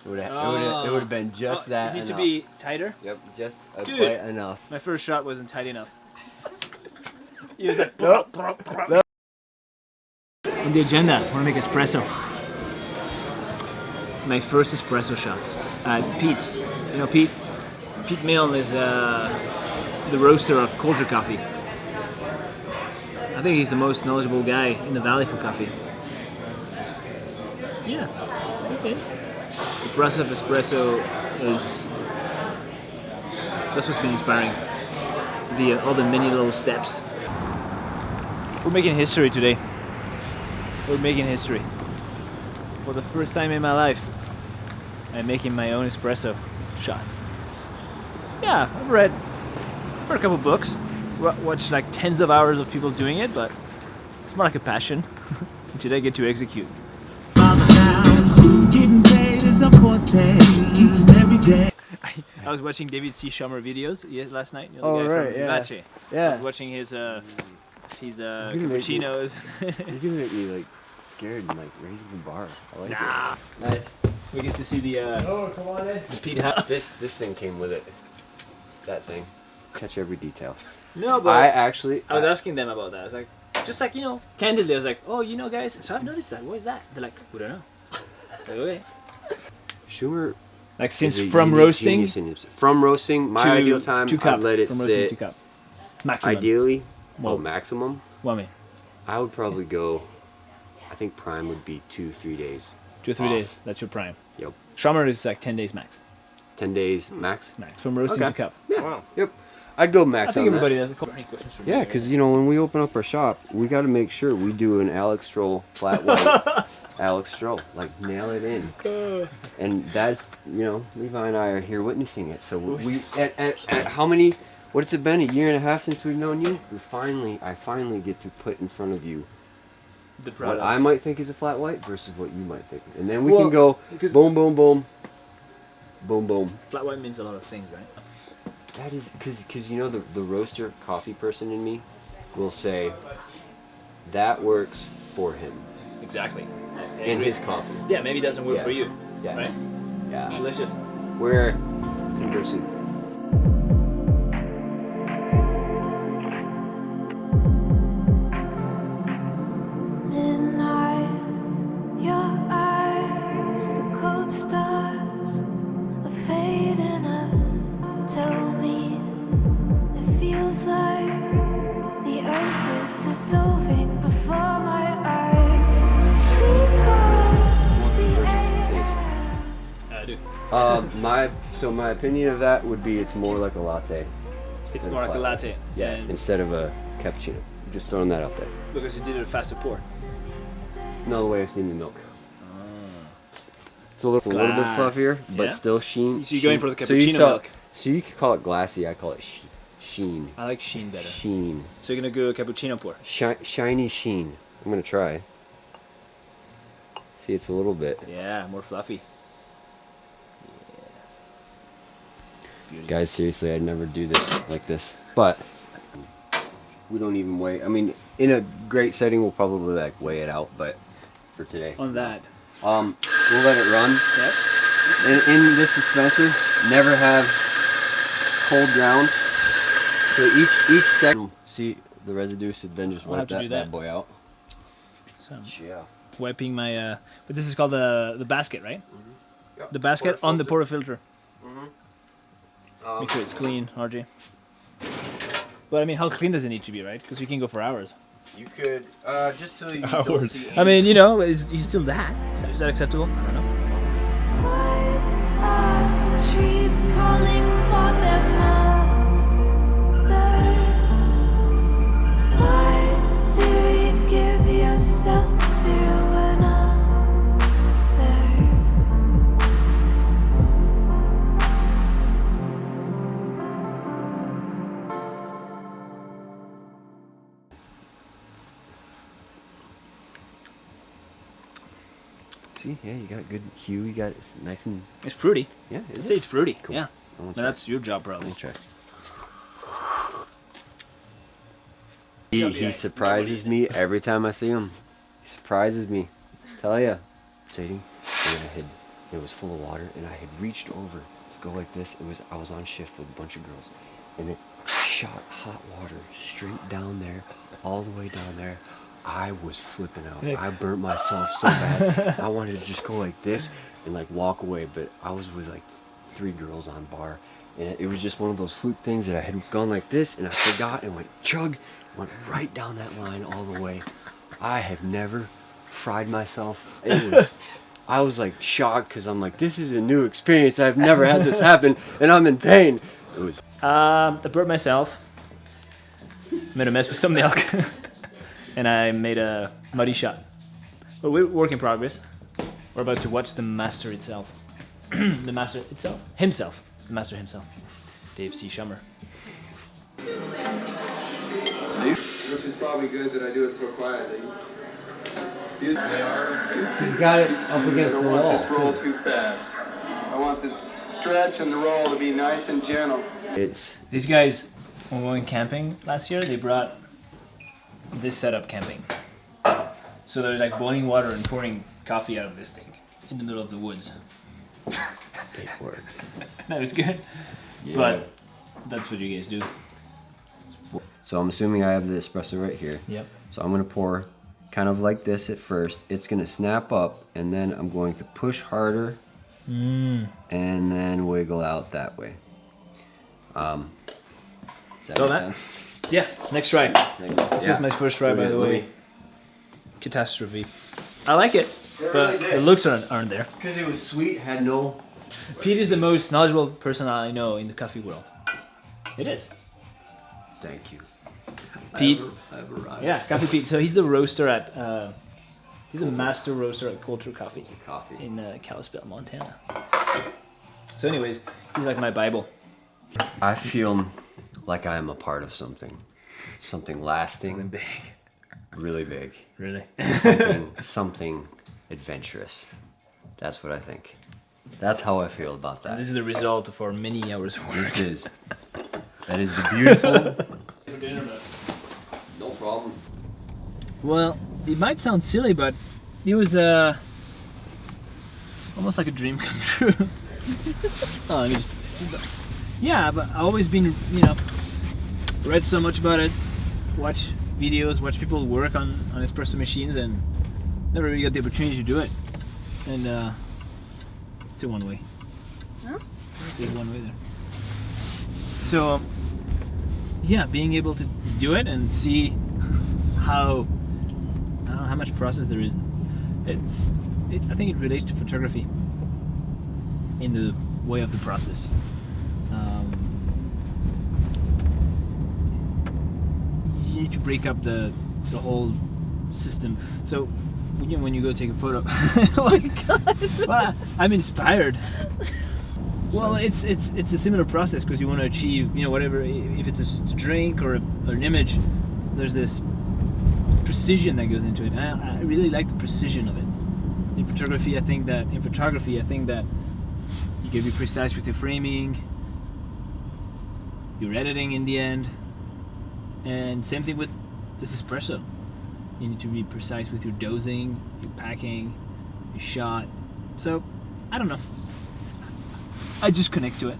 It would have been just that. It needs to be tighter. Yep, just a Dude, bite enough. My first shot wasn't tight enough. He was like, Nope. On the agenda, I want to make espresso. My first espresso shots at Pete's. You know Pete? Pete Milne is the roaster of culture coffee. I think he's the most knowledgeable guy in the valley for coffee. Yeah, he is. The process of espresso is... That's what's been inspiring. All the many little steps. We're making history today. We're making history. For the first time in my life, I'm making my own espresso shot. Yeah, I've read a couple books, watched like tens of hours of people doing it, but it's more like a passion. Today I get to execute. Getting paid is a forte each and every day. I was watching David C. Schumer videos last night. You know, Oh, the guy right, from yeah. Vivace. Yeah. I was watching his cappuccinos. You're gonna make me like scared and like raising the bar. I like Nah. it. Nice. We get to see the Oh, come on in. Pete House. This thing came with it. That thing. Catch every detail. No, but I was asking them about that. I was like, just like, you know, candidly, I was like, oh, you know, guys, so I've noticed that. What is that? They're like, we don't know. I was like, okay. Schumer. Like since is a from unique roasting genius in his- from roasting, my ideal time, 2 cup. I'd let it From roasting, sit. 2 cup. Maximum. Ideally, Well, maximum. Well, I mean, I would probably go. I think prime would be 2-3 days. 2 or 3 off. days. That's your prime. Yep. Schumer is like 10 days max. 10 days max. Max. From roasting Okay. to cup. Yeah. Wow. Yep. I'd go max I think on everybody that. does. Any questions for me? Yeah, because you know when we open up our shop, we got to make sure we do an Alex Strohl flat white. Alex Strohl, like nail it in. And that's, you know, Levi and I are here witnessing it. So we at how many? What's it been? A year and a half since we've known you. I finally get to put in front of you The what product. I might think is a flat white versus what you might think, and then we Well, can go because- boom, boom, boom, boom, boom. Flat white means a lot of things, right? That is because you know the roaster coffee person in me will say that works for him Exactly. in his coffee. Yeah, maybe it doesn't work Yeah. for you. Yeah. Right? Yeah. Delicious. We're conversing. Midnight, your eyes, the cold stars are fading up. Tell me, it feels like the earth is dissolving before my eyes. She calls the air. I do. My opinion of that would be it's more like a latte. It's than more like a flat white. latte. Yeah, And instead of a cappuccino. Just throwing that out there. because you did it a faster pour. No way of steaming milk. It's a little bit Glass. fluffier, but Yeah? still sheen. So you're going for the So you cappuccino saw- milk. So you could call it glassy. I call it sheen. I like sheen better. Sheen. So you're gonna go cappuccino pour. Shiny sheen. I'm gonna try. See, it's a little bit. Yeah, more fluffy. Yes. Guys, seriously, I'd never do this like this. But we don't even weigh. I mean, in a great setting, we'll probably like weigh it out. But for today, On that. we'll let it run. Yep. In this dispenser, never have cold grounds. So each set, see the residue, so then just I'll wipe have to that do bad that. boy out. So I'm Yeah. wiping my but this is called the basket, right? Yep. The basket on the portafilter. portafilter. Make sure it's clean, RJ. But I mean, how clean does it need to be, right? Because you can go for hours. You could just till you don't Hours. see. I mean, you know, is still that? Is that acceptable? I don't know. Why are the trees calling for their mothers? Why do you give yourself to another? See, yeah, you got good hue. You got it's nice and It's fruity. yeah. I'd Is say it? it's fruity. Cool. Yeah. I wanna And try. that's your job, Let probably. me try. He surprises me every time I see him. He surprises me. Tell ya, Sadie, we're gonna It was full of water, and I had reached over to go like this. I was on shift with a bunch of girls, and it shot hot water straight down there, all the way down there. I was flipping out. I burnt myself so bad. I wanted to just go like this and like walk away, but I was with like 3 girls on bar, and it was just one of those fluke things that I had gone like this, and I forgot and went chug, went right down that line all the way. I have never fried myself. I was like shocked because I'm like, this is a new experience. I've never had this happen, and I'm in pain. It was. I burnt myself. Made a mess with some milk, and I made a muddy shot. But we're work in progress. We're about to watch the master itself. The master itself? Himself. The master himself. Dave C. Shummer. Which is probably good that I do it so quietly. He's got it up against the I don't wall. want this roll too fast. I want the stretch and the roll to be nice and gentle. These guys, when we went camping last year, they brought this setup camping. So they're like boiling water and pouring coffee out of this thing in the middle of the woods. It works. That was good. Yeah. But that's what you guys do. So I'm assuming I have the espresso right here. Yep. So I'm gonna pour kind of like this at first. It's gonna snap up, and then I'm going to push harder, and then wiggle out that way. Does that So make that- sense? Yeah, next try. This was my first try, by the Let way. me- Catastrophe. I like it, but the looks aren't there. Because it was sweet, had no. Pete is the most knowledgeable person I know in the coffee world. It is. Thank you. Pete. I've arrived. Yeah, Coffee Pete. So he's a roaster at, he's a master roaster at Culture Coffee Coffee. in Kalispell, Montana. So anyways, he's like my Bible. I feel like I am a part of something lasting, Something big. really big, Really? something adventurous. That's what I think. That's how I feel about that. This is the result of our many hours of work. That is the beautiful. No problem. Well, it might sound silly, but it was almost like a dream come true. Oh, let me just. Yeah, but I've always been, read so much about it, watch videos, watch people work on espresso machines, and never really got the opportunity to do it. And it's a one way. Huh? It's a one way there. So, yeah, being able to do it and see how, I don't know how much process there is. I think it relates to photography in the way of the process. You need to break up the whole system. So when you go take a photo, Oh my god. well, I'm inspired. Well, it's a similar process because you want to achieve, whatever. If it's a drink or an image, there's this precision that goes into it. And I really like the precision of it. In photography, I think that you can be precise with your framing, your editing in the end, and same thing with this espresso. You need to be precise with your dosing, your packing, your shot. So, I don't know. I just connect to it.